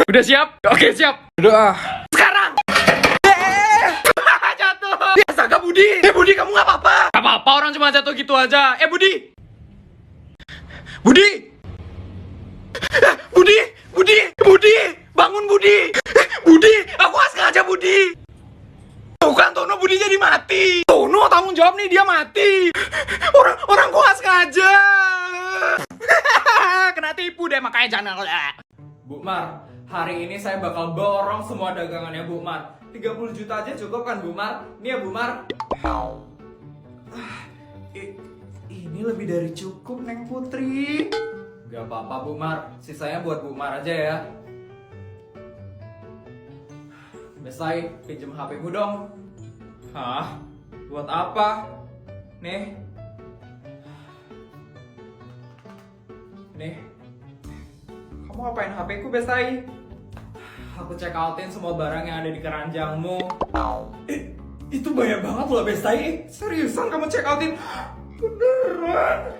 Udah siap? Oke, siap. Udah. Sekarang. Jatuh. Astaga, Budi. Budi, kamu nggak apa-apa? Nggak apa-apa, orang cuma jatuh gitu aja. Budi. Budi. Budi. Budi. Budi. Bangun, Budi. Budi, aku nggak sengaja, Budi. Bukan, Tono, Budi jadi mati. Tono, tanggung jawab nih, dia mati. Orang gua nggak sengaja. Kena tipu deh, makanya jangan. Bu Mar, hari ini saya bakal borong semua dagangannya Bu Mar. 30 juta aja cukup kan Bu Mar? Nih ya Bu Mar. Ini lebih dari cukup, Neng Putri. Gak apa-apa Bu Mar, sisanya buat Bu Mar aja ya. Besai, pinjem HP-mu dong. Hah? Buat apa? Nih. Kamu ngapain HP-ku, Besai? Aku check outin semua barang yang ada di keranjangmu. Itu banyak banget loh, Besai. Seriusan kamu check outin? Beneran?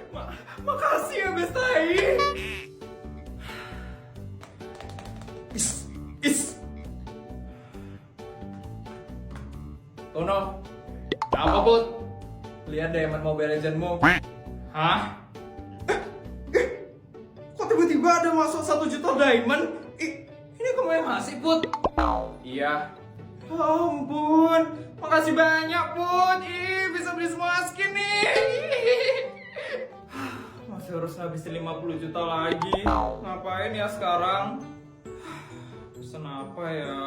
Makasih ya, Besai. Tono, apa Bud? Lihat Diamond Mobile Legends-mu. Hah? Kok tiba-tiba ada masuk 1 juta diamond? Ini kamu yang ngasih, Put? Iya. Ampun, makasih banyak, Put. Bisa beli semua skin nih. Masih harus ngabisin 50 juta lagi. Ngapain ya sekarang? Pesen apa ya?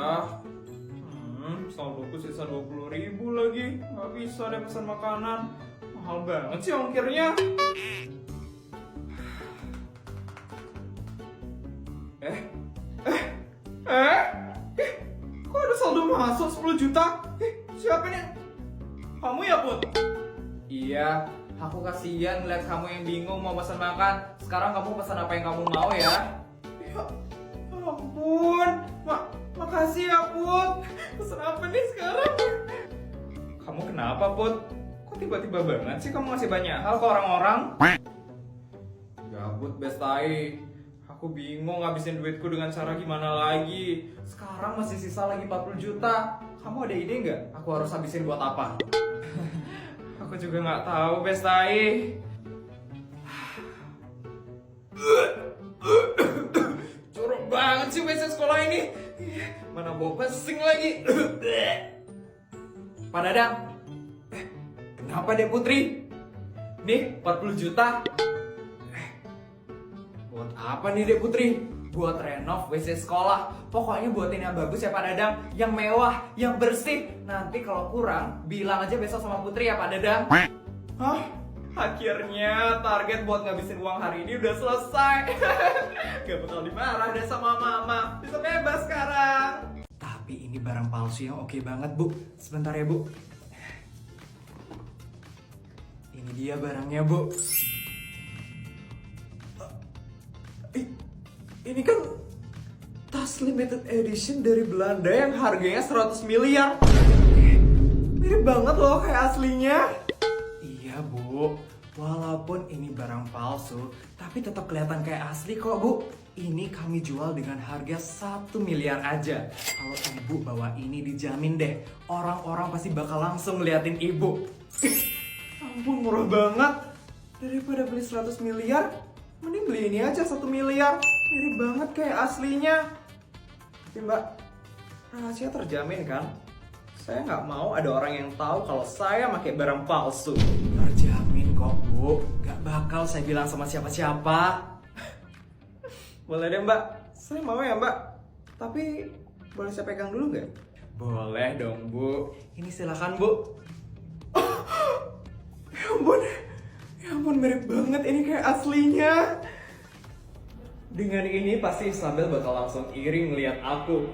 Saldoku sisa 20.000 lagi. Nggak bisa deh pesan makanan. Mahal banget sih ongkirnya. Kok ada saldo masuk 10 juta? Siapa ini? Kamu ya, Put? Iya, aku kasihan ngeliat kamu yang bingung mau pesan makan. Sekarang kamu pesan apa yang kamu mau ya? Ya ampun, makasih ya, Put. Pesan apa nih sekarang? Kamu kenapa, Put? Kok tiba-tiba banget sih kamu ngasih banyak hal ke orang-orang? Gabut, Bestai. Aku bingung ngabisin duitku dengan cara gimana lagi. Sekarang masih sisa lagi 40 juta. Kamu ada ide nggak? Aku harus habisin buat apa? Aku juga nggak tahu, Bestai. Jorok banget sih WC sekolah ini. Mana bau pesing lagi. Pak Dadang. Kenapa deh Putri? Nih 40 juta. Buat apa nih Dek Putri? Buat renov WC sekolah. Pokoknya buatin yang bagus ya Pak Dadang. Yang mewah, yang bersih. Nanti kalau kurang, bilang aja besok sama Putri ya Pak Dadang. Hah? Akhirnya target buat ngabisin uang hari ini udah selesai. Gak bakal dimarah deh sama mama. Bisa bebas sekarang. Tapi ini barang palsu yang oke banget Bu. Sebentar ya Bu. Ini dia barangnya Bu. Ini kan tas limited edition dari Belanda yang harganya 100 miliar. Mirip banget loh kayak aslinya. Iya Bu, walaupun ini barang palsu, tapi tetap kelihatan kayak asli kok Bu. Ini kami jual dengan harga 1 miliar aja. Kalau Ibu bawa ini dijamin deh, orang-orang pasti bakal langsung ngeliatin Ibu. Ampun, murah banget. Daripada beli 100 miliar, mending beli ini aja 1 miliar. Mirip banget kayak aslinya. Tapi Mbak, rahasia terjamin kan? Saya nggak mau ada orang yang tahu kalau saya pakai barang palsu. Terjamin kok Bu, nggak bakal saya bilang sama siapa-siapa. Boleh deh Mbak, saya mau ya Mbak. Tapi boleh saya pegang dulu nggak? Boleh dong Bu. Ini silakan Bu. Ya ampun mirip banget ini kayak aslinya. Dengan ini pasti Isabel bakal langsung iri ngeliat aku.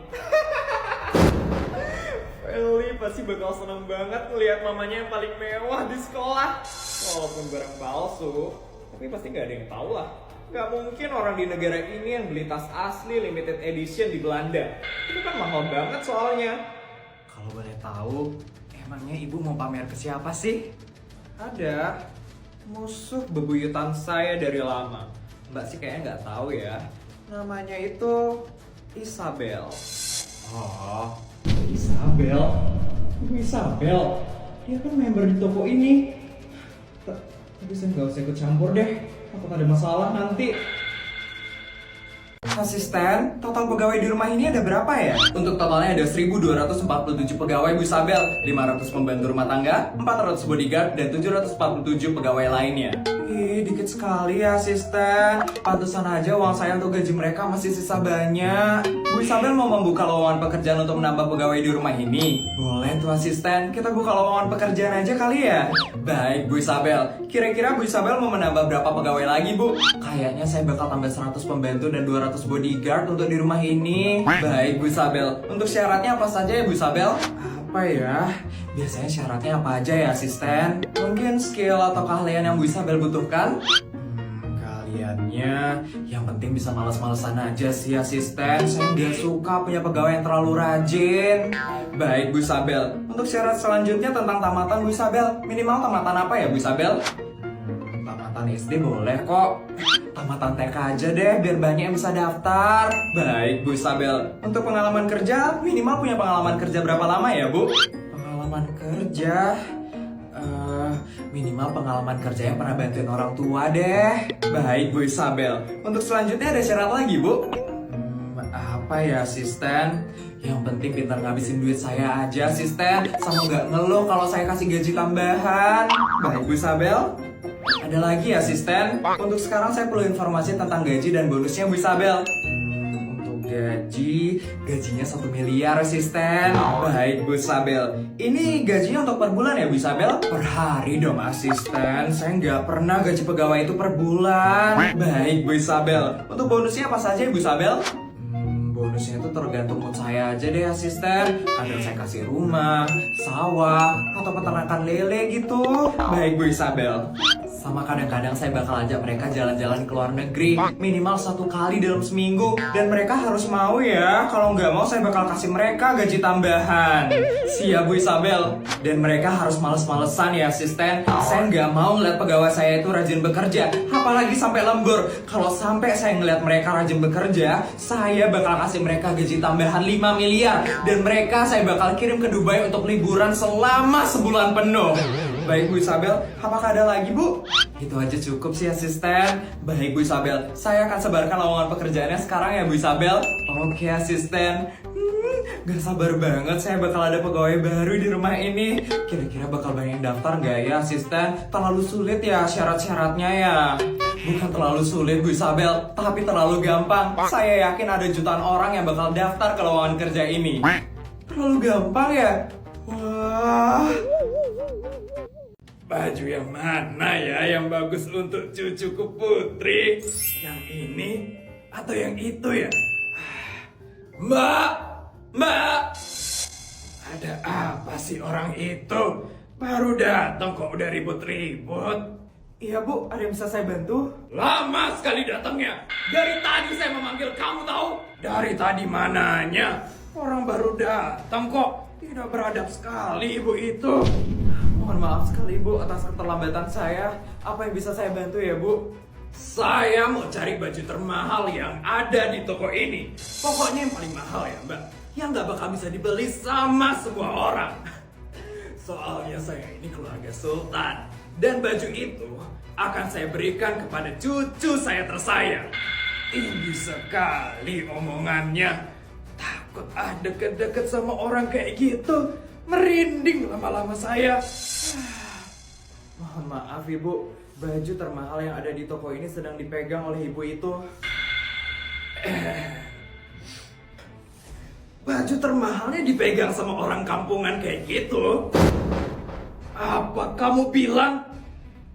Feli pasti bakal seneng banget ngeliat mamanya yang paling mewah di sekolah. Walaupun barang palsu, tapi pasti gak ada yang tahu lah. Gak mungkin orang di negara ini yang beli tas asli limited edition di Belanda. Itu kan mahal banget soalnya. Kalau boleh tahu, emangnya Ibu mau pamer ke siapa sih? Ada musuh bebuyutan saya dari lama. Mbak sih kayaknya nggak tahu ya. Namanya itu Isabel. Oh, Isabel? Ibu Isabel? Dia kan member di toko ini. Tapi saya nggak usah ikut campur deh. Takut ada masalah nanti. Asisten, total pegawai di rumah ini ada berapa ya? Untuk totalnya ada 1.247 pegawai Bu Isabel, 500 pembantu rumah tangga, 400 bodyguard, dan 747 pegawai lainnya. Ih, dikit sekali ya asisten. Pantesan aja uang saya untuk gaji mereka masih sisa banyak. Bu Isabel mau membuka lowongan pekerjaan untuk menambah pegawai di rumah ini? Boleh tuh asisten, kita buka lowongan pekerjaan aja kali ya? Baik Bu Isabel, kira-kira Bu Isabel mau menambah berapa pegawai lagi Bu? Kayaknya saya bakal tambah 100 pembantu dan 200 bodyguard untuk di rumah ini. Baik Bu Isabel, untuk syaratnya apa saja ya Bu Isabel? Apa ya? Biasanya syaratnya apa aja ya asisten? Mungkin skill atau keahlian yang Bu Isabel butuhkan? Keahliannya yang penting bisa malas-malesan aja sih asisten. Saya nggak suka punya pegawai yang terlalu rajin. Baik Bu Isabel, untuk syarat selanjutnya tentang tamatan Bu Isabel. Minimal tamatan apa ya Bu Isabel? Tamatan SD boleh kok. Tamatan TK aja deh, biar banyak yang bisa daftar. Baik Bu Isabel, untuk pengalaman kerja, minimal punya pengalaman kerja berapa lama ya Bu? Pengalaman kerja? Minimal pengalaman kerja yang pernah bantuin orang tua deh. Baik Bu Isabel, untuk selanjutnya ada syarat lagi Bu? Apa ya asisten? Yang penting pintar ngabisin duit saya aja asisten, sama nggak ngeluh kalau saya kasih gaji tambahan. Baik Bu Isabel. Ada lagi asisten? Untuk sekarang saya perlu informasi tentang gaji dan bonusnya Bu Isabel. Untuk gajinya 1 miliar asisten. Baik Bu Isabel. Ini gajinya untuk per bulan ya Bu Isabel? Per hari dong asisten. Saya nggak pernah gaji pegawai itu per bulan. Baik Bu Isabel. Untuk bonusnya apa saja Bu Isabel? Bonusnya itu tergantung mood saya aja deh asisten. Kadang saya kasih rumah, sawah, atau peternakan lele gitu. Baik Bu Isabel. Sama kadang-kadang saya bakal ajak mereka jalan-jalan ke luar negeri minimal 1 kali dalam seminggu. Dan mereka harus mau ya. Kalau nggak mau saya bakal kasih mereka gaji tambahan. Siap Bu Isabel. Dan mereka harus males-malesan ya asisten. Saya nggak mau ngeliat pegawai saya itu rajin bekerja, apalagi sampai lembur. Kalau sampai saya ngeliat mereka rajin bekerja, saya bakal kasih mereka gaji tambahan 5 miliar. Dan mereka saya bakal kirim ke Dubai untuk liburan selama sebulan penuh. Baik Bu Isabel, apakah ada lagi Bu? Itu aja cukup sih asisten. Baik Bu Isabel, saya akan sebarkan lowongan pekerjaannya sekarang ya Bu Isabel. Oke asisten. Gak sabar banget saya bakal ada pegawai baru di rumah ini. Kira-kira bakal banyak yang daftar gak ya asisten? Terlalu sulit ya syarat-syaratnya ya? Bukan terlalu sulit Bu Isabel, tapi terlalu gampang. Saya yakin ada jutaan orang yang bakal daftar ke lowongan kerja ini. Terlalu gampang ya? Wah. Baju yang mana ya yang bagus untuk cucuku Putri? Yang ini atau yang itu ya? Mbak! Mbak! Ada apa sih orang itu? Baru datang kok udah ribut-ribut. Iya Bu, ada yang bisa saya bantu? Lama sekali datangnya. Dari tadi saya memanggil kamu tahu? Dari tadi mananya? Orang baru datang kok. Tidak beradab sekali ibu itu. Mohon maaf sekali Bu atas keterlambatan saya. Apa yang bisa saya bantu ya Bu? Saya mau cari baju termahal yang ada di toko ini. Pokoknya yang paling mahal ya Mbak. Yang gak bakal bisa dibeli sama semua orang. Soalnya saya ini keluarga sultan. Dan baju itu akan saya berikan kepada cucu saya tersayang. Tinggi sekali omongannya. Takut deket-deket sama orang kayak gitu. Merinding lama-lama saya. Mohon maaf Ibu, baju termahal yang ada di toko ini sedang dipegang oleh ibu itu. Baju termahalnya dipegang sama orang kampungan kayak gitu? Apa kamu bilang?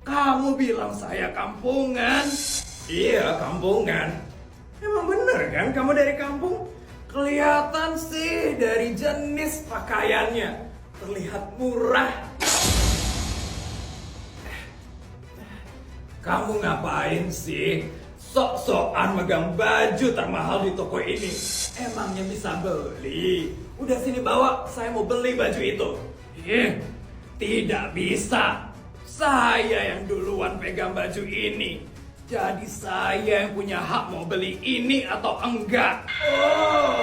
Kamu bilang saya kampungan? Iya, kampungan. Emang bener kan kamu dari kampung? Kelihatan sih dari jenis pakaiannya. Terlihat murah. Kamu ngapain sih? Sok-sokan megang baju termahal di toko ini. Emangnya bisa beli? Udah sini bawa, saya mau beli baju itu. Tidak bisa. Saya yang duluan pegang baju ini. Jadi saya yang punya hak mau beli ini atau enggak. Oh,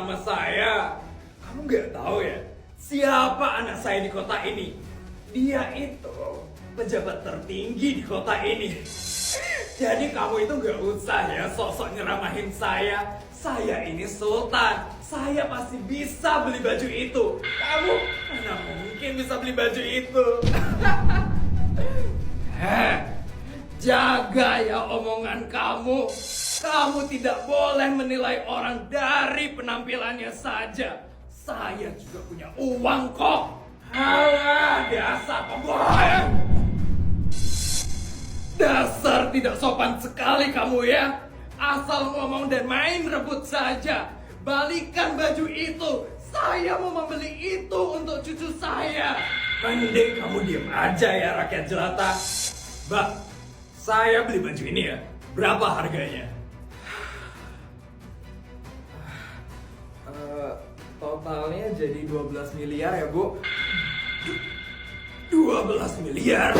sama saya. Kamu nggak tahu ya, siapa anak saya di kota ini? Dia itu pejabat tertinggi di kota ini. Jadi kamu itu nggak usah ya sok-sok nyeramahin saya. Saya ini sultan. Saya pasti bisa beli baju itu. Kamu mana mungkin bisa beli baju itu? Jaga ya omongan kamu. Kamu tidak boleh menilai orang dari penampilannya saja. Saya juga punya uang kok. Alah, dasar pembohong. Dasar tidak sopan sekali kamu ya. Asal ngomong dan main rebut saja. Balikan baju itu. Saya mau membeli itu untuk cucu saya. Mending kamu diam aja ya rakyat jelata. Mbak, saya beli baju ini ya. Berapa harganya? Totalnya jadi 12 miliar ya, Bu. 12 miliar?